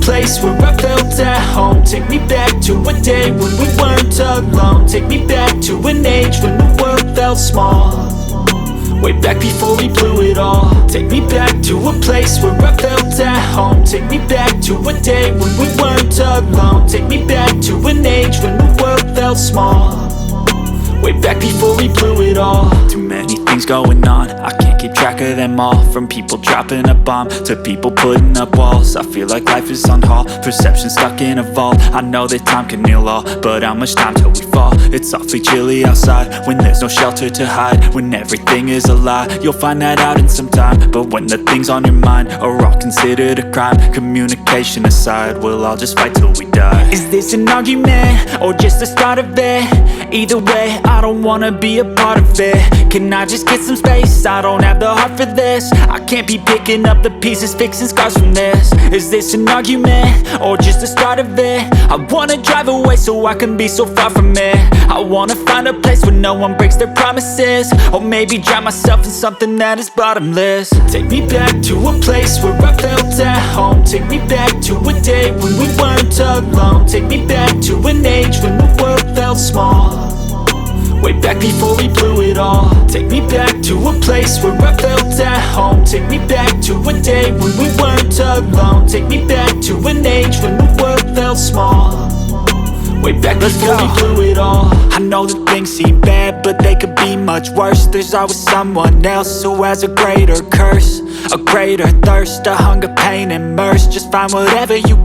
place where I felt at home. Take me back to a day when we weren't alone. Take me back to an age when the world felt small, way back before we blew it all. Take me back to a place where I felt at home. Take me back to a day when we weren't alone. Take me back to an age when the world felt small, way back before we blew it all. Too many things going on, I can't keep track of them all. From people dropping a bomb to people putting up walls. I feel like life is on hold, perception stuck in a vault. I know that time can heal all, but how much time till we fall? It's awfully chilly outside when there's no shelter to hide. When everything is a lie, you'll find that out in some time. But when the things on your mind are all considered a crime, communication aside, we'll all just fight till we die. Is this an argument or just the start of it? Either way, I don't wanna be a part of it. Can I just get some space? I don't have the heart for this. I can't be picking up the pieces, fixing scars from this. Is this an argument or just the start of it? I wanna drive away so I can be so far from it. I wanna find a place where no one breaks their promises, or maybe drown myself in something that is bottomless. Take me back to a place where I felt at home. Take me back to a day when we weren't alone. Take me back to an age when the world felt small, way back before we blew it all. Take me back to a place where I felt at home. Take me back to a day when we weren't alone. Take me back to an age when the world felt small, way back before we blew it all. I know that things seem bad, but they could be much worse. There's always someone else who has a greater curse, a greater thirst, a hunger, pain and mercy. Just find whatever you got.